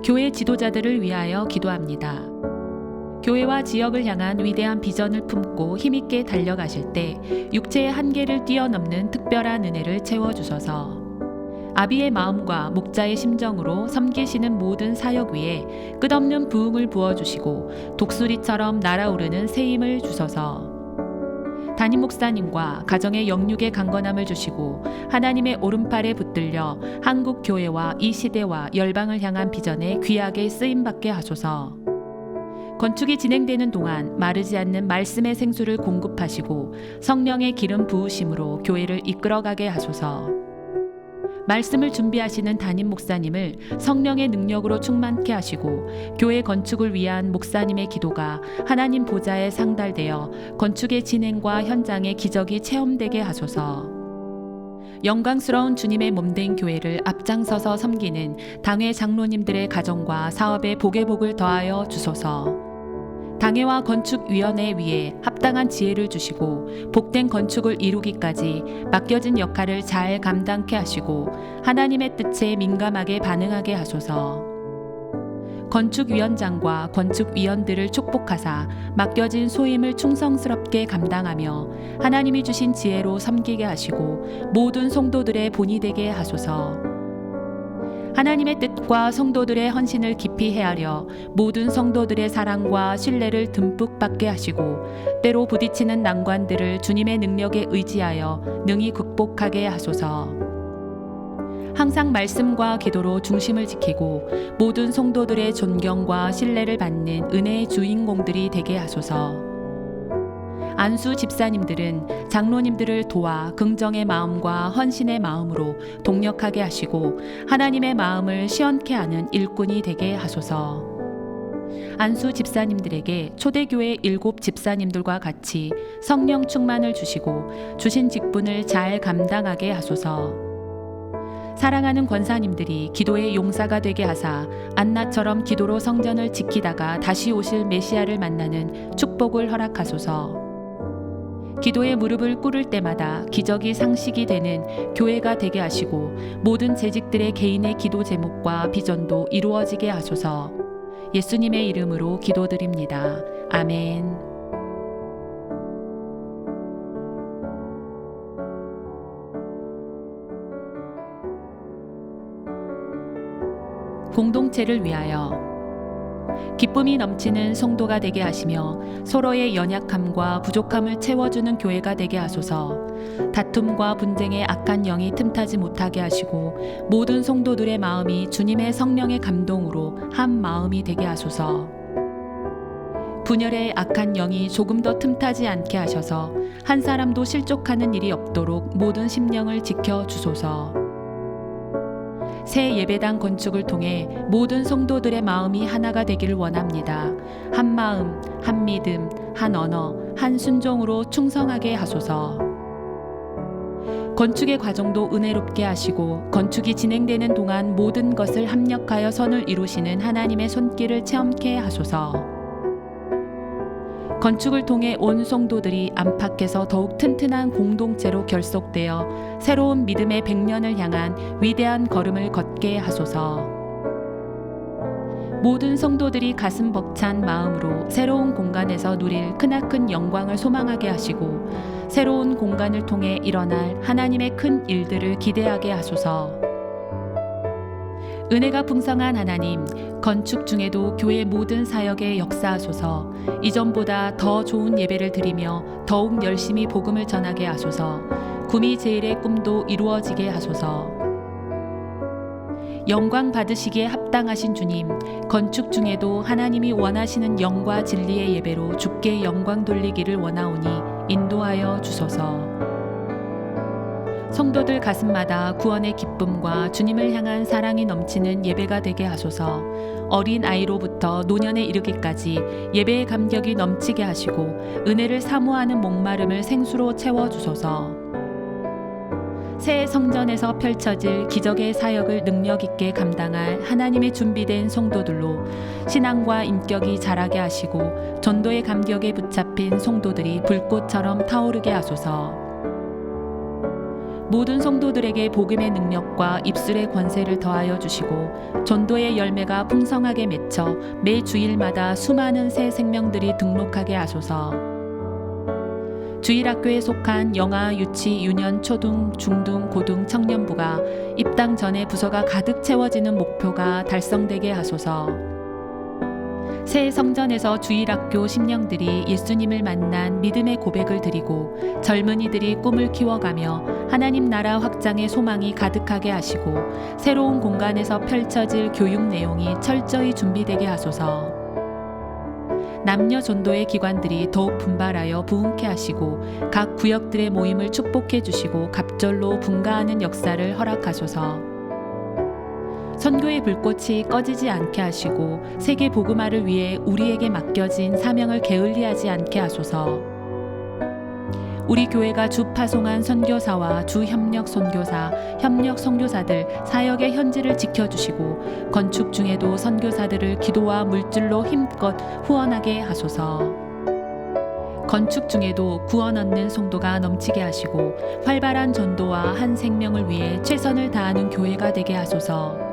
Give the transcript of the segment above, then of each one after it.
교회 지도자들을 위하여 기도합니다. 교회와 지역을 향한 위대한 비전을 품고 힘있게 달려가실 때 육체의 한계를 뛰어넘는 특별한 은혜를 채워주소서. 아비의 마음과 목자의 심정으로 섬기시는 모든 사역 위에 끝없는 부흥을 부어주시고 독수리처럼 날아오르는 새 힘을 주소서. 담임 목사님과 가정의 영육의 강건함을 주시고 하나님의 오른팔에 붙들려 한국 교회와 이 시대와 열방을 향한 비전에 귀하게 쓰임받게 하소서. 건축이 진행되는 동안 마르지 않는 말씀의 생수를 공급하시고 성령의 기름 부으심으로 교회를 이끌어가게 하소서. 말씀을 준비하시는 담임 목사님을 성령의 능력으로 충만케 하시고 교회 건축을 위한 목사님의 기도가 하나님 보좌에 상달되어 건축의 진행과 현장의 기적이 체험되게 하소서. 영광스러운 주님의 몸된 교회를 앞장서서 섬기는 당회 장로님들의 가정과 사업에 복의 복을 더하여 주소서. 당회와 건축위원회 위에 합당한 지혜를 주시고 복된 건축을 이루기까지 맡겨진 역할을 잘 감당케 하시고 하나님의 뜻에 민감하게 반응하게 하소서. 건축위원장과 건축위원들을 축복하사 맡겨진 소임을 충성스럽게 감당하며 하나님이 주신 지혜로 섬기게 하시고 모든 성도들의 본이 되게 하소서. 하나님의 뜻과 성도들의 헌신을 깊이 헤아려 모든 성도들의 사랑과 신뢰를 듬뿍 받게 하시고 때로 부딪히는 난관들을 주님의 능력에 의지하여 능히 극복하게 하소서. 항상 말씀과 기도로 중심을 지키고 모든 성도들의 존경과 신뢰를 받는 은혜의 주인공들이 되게 하소서. 안수 집사님들은 장로님들을 도와 긍정의 마음과 헌신의 마음으로 동력하게 하시고 하나님의 마음을 시원케 하는 일꾼이 되게 하소서. 안수 집사님들에게 초대교회 7 집사님들과 같이 성령 충만을 주시고 주신 직분을 잘 감당하게 하소서. 사랑하는 권사님들이 기도의 용사가 되게 하사 안나처럼 기도로 성전을 지키다가 다시 오실 메시아를 만나는 축복을 허락하소서. 기도의 무릎을 꿇을 때마다 기적이 상식이 되는 교회가 되게 하시고 모든 재직들의 개인의 기도 제목과 비전도 이루어지게 하소서. 예수님의 이름으로 기도드립니다. 아멘. 공동체를 위하여 기쁨이 넘치는 성도가 되게 하시며 서로의 연약함과 부족함을 채워주는 교회가 되게 하소서. 다툼과 분쟁의 악한 영이 틈타지 못하게 하시고 모든 성도들의 마음이 주님의 성령의 감동으로 한 마음이 되게 하소서. 분열의 악한 영이 조금 더 틈타지 않게 하셔서 한 사람도 실족하는 일이 없도록 모든 심령을 지켜 주소서. 새 예배당 건축을 통해 모든 성도들의 마음이 하나가 되기를 원합니다. 한 마음, 한 믿음, 한 언어, 한 순종으로 충성하게 하소서. 건축의 과정도 은혜롭게 하시고 건축이 진행되는 동안 모든 것을 합력하여 선을 이루시는 하나님의 손길을 체험케 하소서. 건축을 통해 온 성도들이 안팎에서 더욱 튼튼한 공동체로 결속되어 새로운 믿음의 100년을 향한 위대한 걸음을 걷게 하소서. 모든 성도들이 가슴 벅찬 마음으로 새로운 공간에서 누릴 크나큰 영광을 소망하게 하시고 새로운 공간을 통해 일어날 하나님의 큰 일들을 기대하게 하소서. 은혜가 풍성한 하나님, 건축 중에도 교회 모든 사역에 역사하소서. 이전보다 더 좋은 예배를 드리며 더욱 열심히 복음을 전하게 하소서. 구미 제일의 꿈도 이루어지게 하소서. 영광 받으시기에 합당하신 주님, 건축 중에도 하나님이 원하시는 영과 진리의 예배로 주께 영광 돌리기를 원하오니 인도하여 주소서. 성도들 가슴마다 구원의 기쁨과 주님을 향한 사랑이 넘치는 예배가 되게 하소서. 어린 아이로부터 노년에 이르기까지 예배의 감격이 넘치게 하시고 은혜를 사모하는 목마름을 생수로 채워주소서. 새 성전에서 펼쳐질 기적의 사역을 능력 있게 감당할 하나님의 준비된 성도들로 신앙과 인격이 자라게 하시고 전도의 감격에 붙잡힌 성도들이 불꽃처럼 타오르게 하소서. 모든 성도들에게 복음의 능력과 입술의 권세를 더하여 주시고 전도의 열매가 풍성하게 맺혀 매 주일마다 수많은 새 생명들이 등록하게 하소서. 주일학교에 속한 영아, 유치, 유년, 초등, 중등, 고등 청년부가 입당 전에 부서가 가득 채워지는 목표가 달성되게 하소서. 새 성전에서 주일학교 심령들이 예수님을 만난 믿음의 고백을 드리고 젊은이들이 꿈을 키워가며 하나님 나라 확장의 소망이 가득하게 하시고 새로운 공간에서 펼쳐질 교육 내용이 철저히 준비되게 하소서. 남녀 전도의 기관들이 더욱 분발하여 부흥케 하시고 각 구역들의 모임을 축복해 주시고 갑절로 분가하는 역사를 허락하소서. 선교의 불꽃이 꺼지지 않게 하시고 세계 복음화를 위해 우리에게 맡겨진 사명을 게을리하지 않게 하소서. 우리 교회가 주 파송한 선교사와 주 협력 선교사, 협력 선교사들 사역의 현지를 지켜주시고 건축 중에도 선교사들을 기도와 물질로 힘껏 후원하게 하소서. 건축 중에도 구원 얻는 성도가 넘치게 하시고 활발한 전도와 한 생명을 위해 최선을 다하는 교회가 되게 하소서.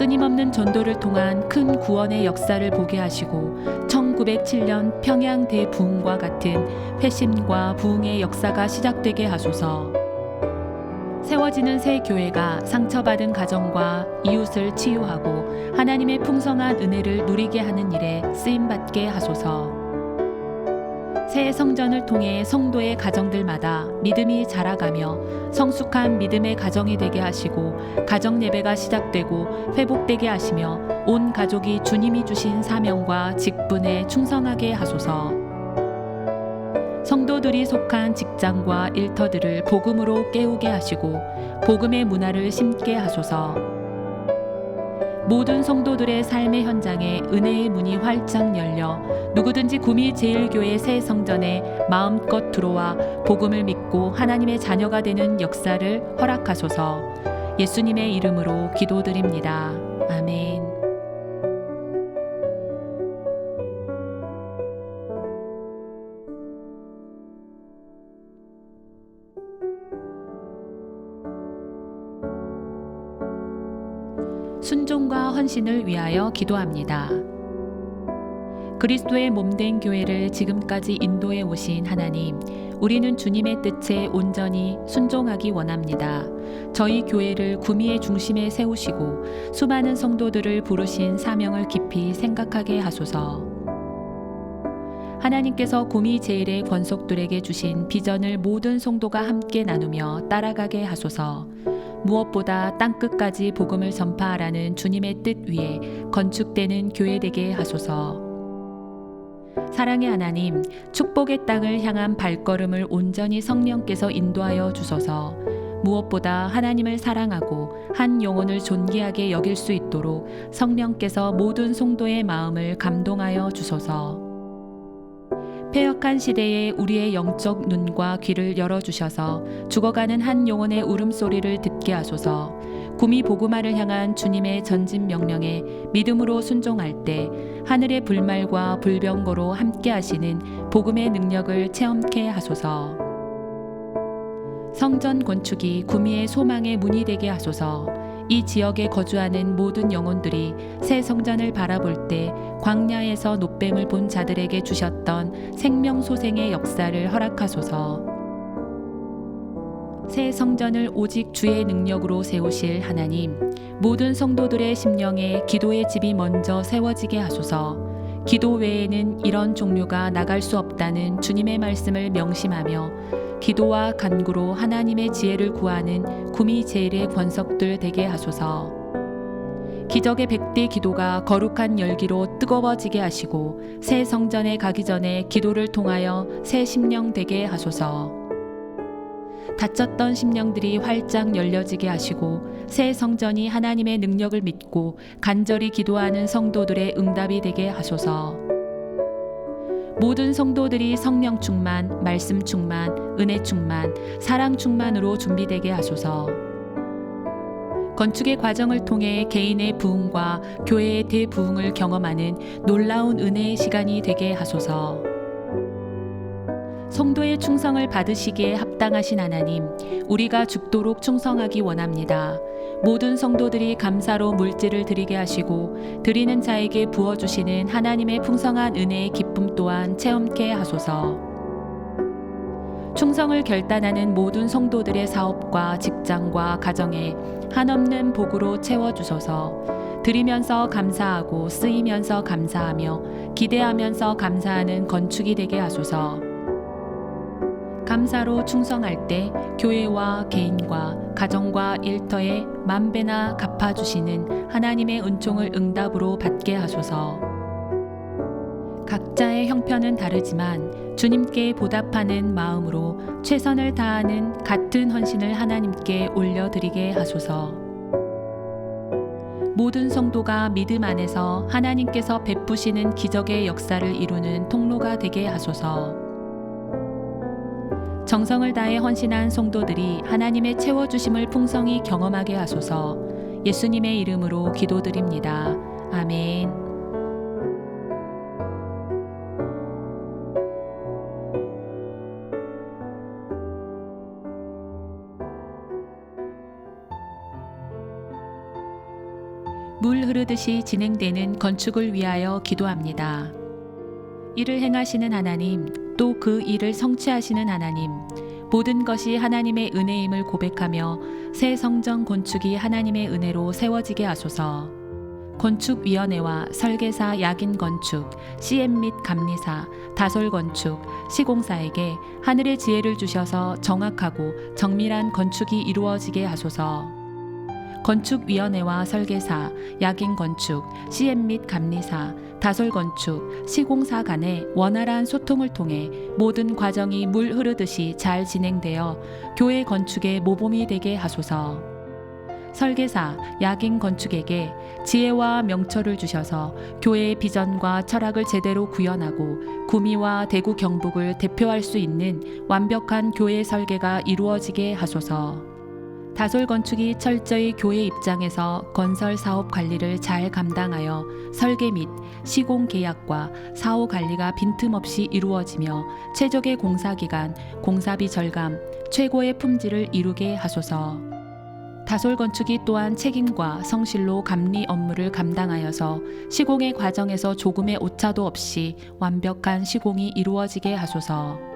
끊임없는 전도를 통한 큰 구원의 역사를 보게 하시고 1907년 평양 대부흥과 같은 회심과 부흥의 역사가 시작되게 하소서. 세워지는 새 교회가 상처받은 가정과 이웃을 치유하고 하나님의 풍성한 은혜를 누리게 하는 일에 쓰임받게 하소서. 새 성전을 통해 성도의 가정들마다 믿음이 자라가며 성숙한 믿음의 가정이 되게 하시고 가정 예배가 시작되고 회복되게 하시며 온 가족이 주님이 주신 사명과 직분에 충성하게 하소서. 성도들이 속한 직장과 일터들을 복음으로 깨우게 하시고 복음의 문화를 심게 하소서. 모든 성도들의 삶의 현장에 은혜의 문이 활짝 열려 누구든지 구미 제일교회 새 성전에 마음껏 들어와 복음을 믿고 하나님의 자녀가 되는 역사를 허락하소서. 예수님의 이름으로 기도드립니다. 아멘. 순종과 헌신을 위하여 기도합니다. 그리스도의 몸된 교회를 지금까지 인도해 오신 하나님, 우리는 주님의 뜻에 온전히 순종하기 원합니다. 저희 교회를 구미의 중심에 세우시고 수많은 성도들을 부르신 사명을 깊이 생각하게 하소서. 하나님께서 구미 제일의 권속들에게 주신 비전을 모든 성도가 함께 나누며 따라가게 하소서. 무엇보다 땅끝까지 복음을 전파하라는 주님의 뜻 위에 건축되는 교회 되게 하소서. 사랑의 하나님, 축복의 땅을 향한 발걸음을 온전히 성령께서 인도하여 주소서. 무엇보다 하나님을 사랑하고 한 영혼을 존귀하게 여길 수 있도록 성령께서 모든 성도의 마음을 감동하여 주소서. 폐역한 시대에 우리의 영적 눈과 귀를 열어주셔서 죽어가는 한 영혼의 울음소리를 듣게 하소서. 구미 복음화를 향한 주님의 전진 명령에 믿음으로 순종할 때 하늘의 불말과 불병거로 함께 하시는 복음의 능력을 체험케 하소서. 성전 건축이 구미의 소망의 문이 되게 하소서. 이 지역에 거주하는 모든 영혼들이 새 성전을 바라볼 때 광야에서 노뱀을 본 자들에게 주셨던 생명소생의 역사를 허락하소서. 새 성전을 오직 주의 능력으로 세우실 하나님, 모든 성도들의 심령에 기도의 집이 먼저 세워지게 하소서. 기도 외에는 이런 종류가 나갈 수 없다는 주님의 말씀을 명심하며 기도와 간구로 하나님의 지혜를 구하는 구미 제일의 권석들 되게 하소서. 기적의 100대 기도가 거룩한 열기로 뜨거워지게 하시고 새 성전에 가기 전에 기도를 통하여 새 심령 되게 하소서. 닫혔던 심령들이 활짝 열려지게 하시고 새 성전이 하나님의 능력을 믿고 간절히 기도하는 성도들의 응답이 되게 하소서. 모든 성도들이 성령 충만, 말씀 충만, 은혜 충만, 사랑 충만으로 준비되게 하소서. 건축의 과정을 통해 개인의 부흥과 교회의 대부흥을 경험하는 놀라운 은혜의 시간이 되게 하소서. 성도의 충성을 받으시기에 합당하신 하나님, 우리가 죽도록 충성하기 원합니다. 모든 성도들이 감사로 물질을 드리게 하시고 드리는 자에게 부어주시는 하나님의 풍성한 은혜의 기쁨 또한 체험케 하소서. 충성을 결단하는 모든 성도들의 사업과 직장과 가정에 한없는 복으로 채워주소서. 드리면서 감사하고 쓰이면서 감사하며 기대하면서 감사하는 건축이 되게 하소서. 감사로 충성할 때 교회와 개인과 가정과 일터에 만배나 갚아주시는 하나님의 은총을 응답으로 받게 하소서. 각자의 형편은 다르지만 주님께 보답하는 마음으로 최선을 다하는 같은 헌신을 하나님께 올려드리게 하소서. 모든 성도가 믿음 안에서 하나님께서 베푸시는 기적의 역사를 이루는 통로가 되게 하소서. 정성을 다해 헌신한 성도들이 하나님의 채워주심을 풍성히 경험하게 하소서. 예수님의 이름으로 기도드립니다. 아멘. 물 흐르듯이 진행되는 건축을 위하여 기도합니다. 이를 행하시는 하나님, 또 그 일을 성취하시는 하나님, 모든 것이 하나님의 은혜임을 고백하며 새 성전 건축이 하나님의 은혜로 세워지게 하소서. 건축위원회와 설계사 야긴 건축, CM 및 감리사, 다솔 건축, 시공사에게 하늘의 지혜를 주셔서 정확하고 정밀한 건축이 이루어지게 하소서. 건축위원회와 설계사, 야긴 건축, CM 및 감리사, 다솔 건축, 시공사 간의 원활한 소통을 통해 모든 과정이 물 흐르듯이 잘 진행되어 교회 건축의 모범이 되게 하소서. 설계사, 야긴 건축에게 지혜와 명철을 주셔서 교회의 비전과 철학을 제대로 구현하고 구미와 대구 경북을 대표할 수 있는 완벽한 교회 설계가 이루어지게 하소서. 다솔 건축이 철저히 교회 입장에서 건설 사업 관리를 잘 감당하여 설계 및 시공 계약과 사후 관리가 빈틈없이 이루어지며 최적의 공사기간, 공사비 절감, 최고의 품질을 이루게 하소서. 다솔 건축이 또한 책임과 성실로 감리 업무를 감당하여서 시공의 과정에서 조금의 오차도 없이 완벽한 시공이 이루어지게 하소서.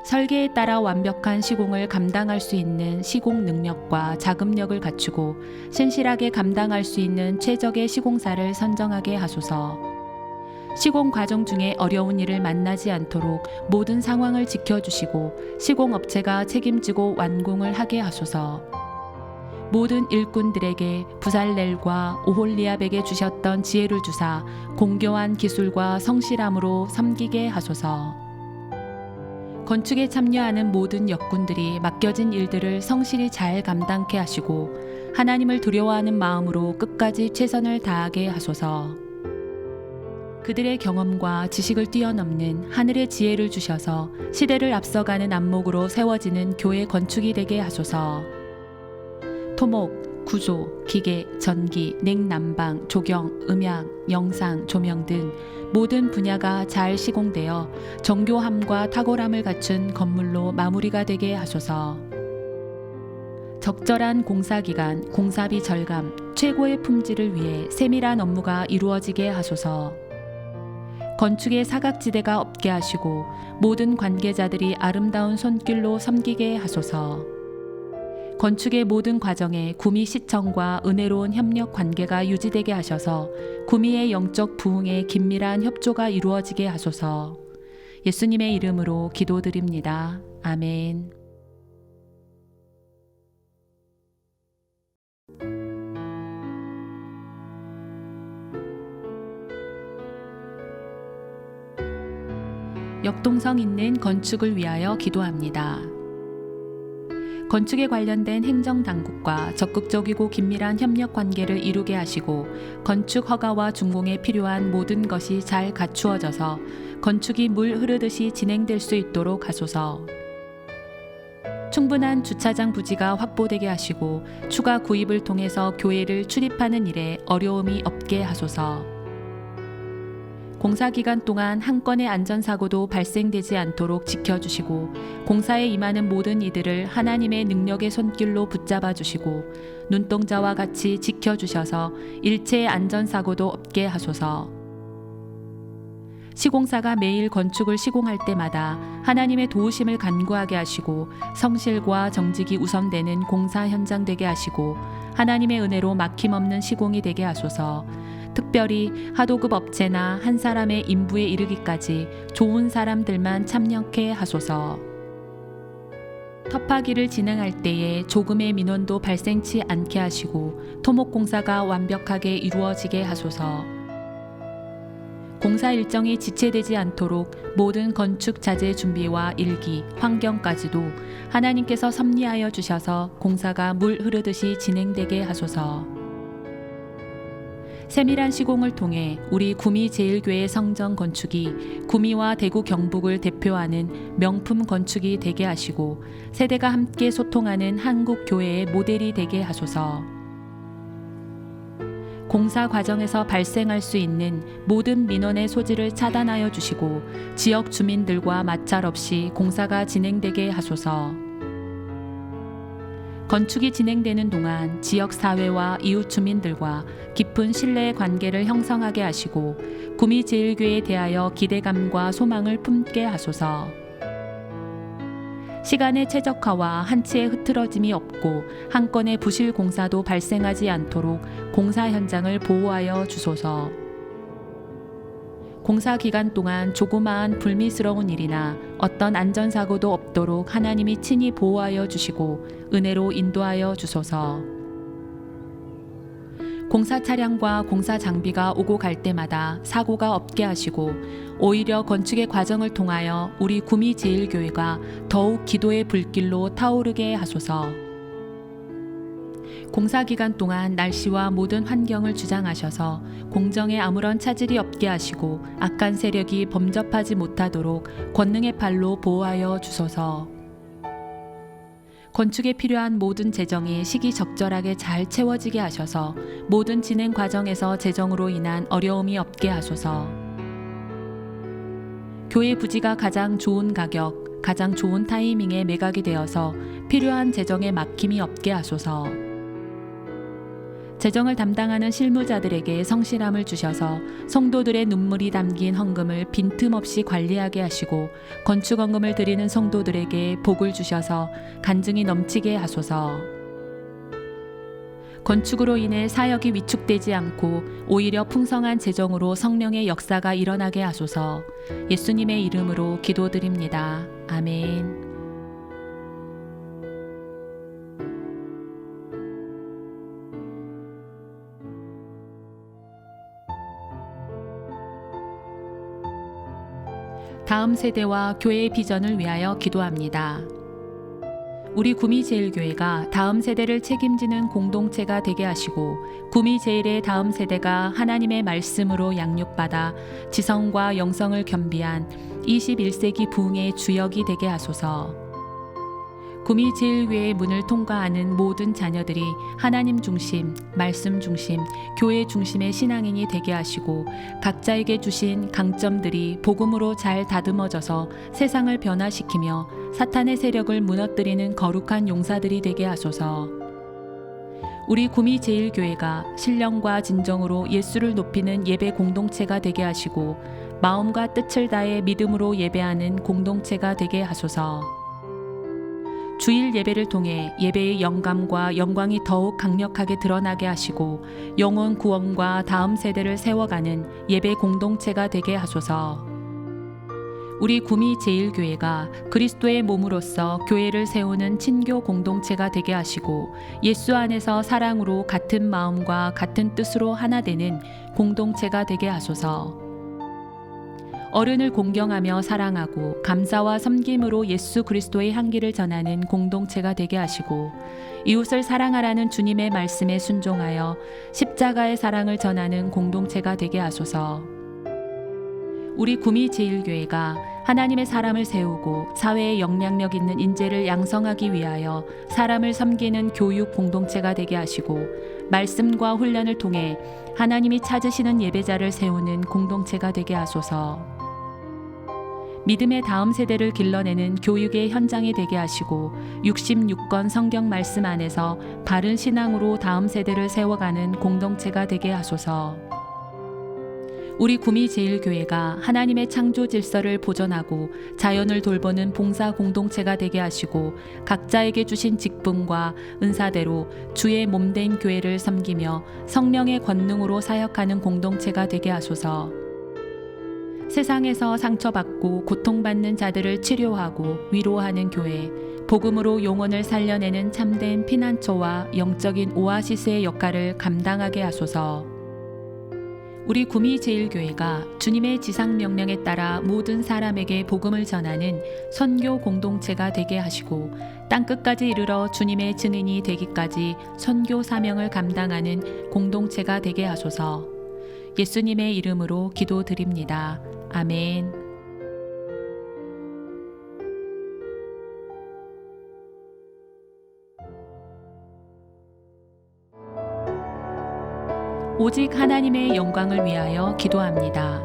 설계에 따라 완벽한 시공을 감당할 수 있는 시공 능력과 자금력을 갖추고 신실하게 감당할 수 있는 최적의 시공사를 선정하게 하소서. 시공 과정 중에 어려운 일을 만나지 않도록 모든 상황을 지켜주시고 시공업체가 책임지고 완공을 하게 하소서. 모든 일꾼들에게 부살렐과 오홀리압에게 주셨던 지혜를 주사 공교한 기술과 성실함으로 섬기게 하소서. 건축에 참여하는 모든 역군들이 맡겨진 일들을 성실히 잘 감당케 하시고 하나님을 두려워하는 마음으로 끝까지 최선을 다하게 하소서. 그들의 경험과 지식을 뛰어넘는 하늘의 지혜를 주셔서 시대를 앞서가는 안목으로 세워지는 교회 건축이 되게 하소서. 토목, 구조, 기계, 전기, 냉난방, 조경, 음향, 영상, 조명 등 모든 분야가 잘 시공되어 정교함과 탁월함을 갖춘 건물로 마무리가 되게 하소서. 적절한 공사기간, 공사비 절감, 최고의 품질을 위해 세밀한 업무가 이루어지게 하소서. 건축의 사각지대가 없게 하시고 모든 관계자들이 아름다운 손길로 섬기게 하소서. 건축의 모든 과정에 구미 시청과 은혜로운 협력 관계가 유지되게 하셔서 구미의 영적 부흥에 긴밀한 협조가 이루어지게 하소서. 예수님의 이름으로 기도드립니다. 아멘. 역동성 있는 건축을 위하여 기도합니다. 건축에 관련된 행정당국과 적극적이고 긴밀한 협력 관계를 이루게 하시고 건축 허가와 준공에 필요한 모든 것이 잘 갖추어져서 건축이 물 흐르듯이 진행될 수 있도록 하소서. 충분한 주차장 부지가 확보되게 하시고 추가 구입을 통해서 교회를 출입하는 일에 어려움이 없게 하소서. 공사 기간 동안 한 건의 안전사고도 발생되지 않도록 지켜주시고 공사에 임하는 모든 이들을 하나님의 능력의 손길로 붙잡아 주시고 눈동자와 같이 지켜주셔서 일체의 안전사고도 없게 하소서. 시공사가 매일 건축을 시공할 때마다 하나님의 도우심을 간구하게 하시고 성실과 정직이 우선되는 공사 현장 되게 하시고 하나님의 은혜로 막힘없는 시공이 되게 하소서. 특별히 하도급 업체나 한 사람의 인부에 이르기까지 좋은 사람들만 참여케 하소서. 터파기를 진행할 때에 조금의 민원도 발생치 않게 하시고 토목공사가 완벽하게 이루어지게 하소서. 공사 일정이 지체되지 않도록 모든 건축 자재 준비와 일기, 환경까지도 하나님께서 섭리하여 주셔서 공사가 물 흐르듯이 진행되게 하소서. 세밀한 시공을 통해 우리 구미제일교회 성전 건축이 구미와 대구 경북을 대표하는 명품 건축이 되게 하시고 세대가 함께 소통하는 한국 교회의 모델이 되게 하소서. 공사 과정에서 발생할 수 있는 모든 민원의 소지를 차단하여 주시고 지역 주민들과 마찰 없이 공사가 진행되게 하소서. 건축이 진행되는 동안 지역 사회와 이웃 주민들과 깊은 신뢰의 관계를 형성하게 하시고 구미제일교회에 대하여 기대감과 소망을 품게 하소서. 시간의 최적화와 한치의 흐트러짐이 없고 한 건의 부실 공사도 발생하지 않도록 공사 현장을 보호하여 주소서. 공사 기간 동안 조그마한 불미스러운 일이나 어떤 안전사고도 없도록 하나님이 친히 보호하여 주시고 은혜로 인도하여 주소서. 공사 차량과 공사 장비가 오고 갈 때마다 사고가 없게 하시고 오히려 건축의 과정을 통하여 우리 구미제일교회가 더욱 기도의 불길로 타오르게 하소서. 공사 기간 동안 날씨와 모든 환경을 주장하셔서 공정에 아무런 차질이 없게 하시고 악한 세력이 범접하지 못하도록 권능의 팔로 보호하여 주소서. 건축에 필요한 모든 재정이 시기적절하게 잘 채워지게 하셔서 모든 진행 과정에서 재정으로 인한 어려움이 없게 하소서. 교회 부지가 가장 좋은 가격, 가장 좋은 타이밍에 매각이 되어서 필요한 재정에 막힘이 없게 하소서. 재정을 담당하는 실무자들에게 성실함을 주셔서 성도들의 눈물이 담긴 헌금을 빈틈없이 관리하게 하시고 건축헌금을 드리는 성도들에게 복을 주셔서 간증이 넘치게 하소서. 건축으로 인해 사역이 위축되지 않고 오히려 풍성한 재정으로 성령의 역사가 일어나게 하소서. 예수님의 이름으로 기도드립니다. 아멘. 다음 세대와 교회의 비전을 위하여 기도합니다. 우리 구미제일교회가 다음 세대를 책임지는 공동체가 되게 하시고 구미제일의 다음 세대가 하나님의 말씀으로 양육받아 지성과 영성을 겸비한 21세기 부흥의 주역이 되게 하소서. 구미제일교회의 문을 통과하는 모든 자녀들이 하나님 중심, 말씀 중심, 교회 중심의 신앙인이 되게 하시고 각자에게 주신 강점들이 복음으로 잘 다듬어져서 세상을 변화시키며 사탄의 세력을 무너뜨리는 거룩한 용사들이 되게 하소서. 우리 구미제일교회가 신령과 진정으로 예수를 높이는 예배 공동체가 되게 하시고 마음과 뜻을 다해 믿음으로 예배하는 공동체가 되게 하소서. 주일 예배를 통해 예배의 영감과 영광이 더욱 강력하게 드러나게 하시고 영혼 구원과 다음 세대를 세워가는 예배 공동체가 되게 하소서. 우리 구미제일교회가 그리스도의 몸으로서 교회를 세우는 친교 공동체가 되게 하시고 예수 안에서 사랑으로 같은 마음과 같은 뜻으로 하나 되는 공동체가 되게 하소서. 어른을 공경하며 사랑하고 감사와 섬김으로 예수 그리스도의 향기를 전하는 공동체가 되게 하시고 이웃을 사랑하라는 주님의 말씀에 순종하여 십자가의 사랑을 전하는 공동체가 되게 하소서. 우리 구미제일교회가 하나님의 사람을 세우고 사회에 영향력 있는 인재를 양성하기 위하여 사람을 섬기는 교육 공동체가 되게 하시고 말씀과 훈련을 통해 하나님이 찾으시는 예배자를 세우는 공동체가 되게 하소서. 믿음의 다음 세대를 길러내는 교육의 현장이 되게 하시고 66권 성경 말씀 안에서 바른 신앙으로 다음 세대를 세워가는 공동체가 되게 하소서. 우리 구미제일교회가 하나님의 창조 질서를 보존하고 자연을 돌보는 봉사 공동체가 되게 하시고 각자에게 주신 직분과 은사대로 주의 몸된 교회를 섬기며 성령의 권능으로 사역하는 공동체가 되게 하소서. 세상에서 상처받고 고통받는 자들을 치료하고 위로하는 교회, 복음으로 영혼을 살려내는 참된 피난처와 영적인 오아시스의 역할을 감당하게 하소서. 우리 구미제일교회가 주님의 지상명령에 따라 모든 사람에게 복음을 전하는 선교 공동체가 되게 하시고 땅끝까지 이르러 주님의 증인이 되기까지 선교 사명을 감당하는 공동체가 되게 하소서. 예수님의 이름으로 기도드립니다. 아멘. 오직 하나님의 영광을 위하여 기도합니다.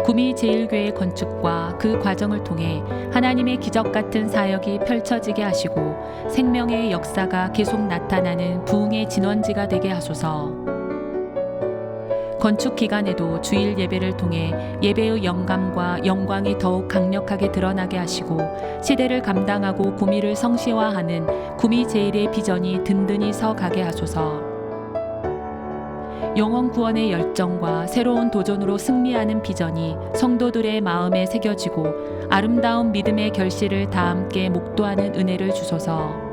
구미제일교회 건축과 그 과정을 통해 하나님의 기적 같은 사역이 펼쳐지게 하시고 생명의 역사가 계속 나타나는 부흥의 진원지가 되게 하소서. 건축 기간에도 주일 예배를 통해 예배의 영감과 영광이 더욱 강력하게 드러나게 하시고 시대를 감당하고 구미를 성시화하는 구미제일의 비전이 든든히 서 가게 하소서. 영혼 구원의 열정과 새로운 도전으로 승리하는 비전이 성도들의 마음에 새겨지고 아름다운 믿음의 결실을 다 함께 목도하는 은혜를 주소서.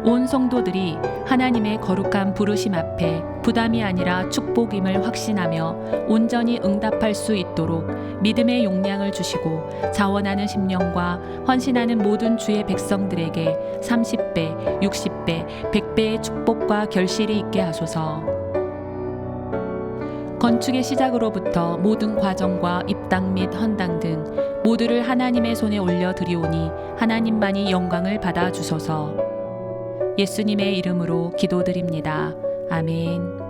온 성도들이 하나님의 거룩한 부르심 앞에 부담이 아니라 축복임을 확신하며 온전히 응답할 수 있도록 믿음의 용량을 주시고 자원하는 심령과 헌신하는 모든 주의 백성들에게 30배, 60배, 100배의 축복과 결실이 있게 하소서. 건축의 시작으로부터 모든 과정과 입당 및 헌당 등 모두를 하나님의 손에 올려드리오니 하나님만이 영광을 받아 주소서. 예수님의 이름으로 기도드립니다. 아멘.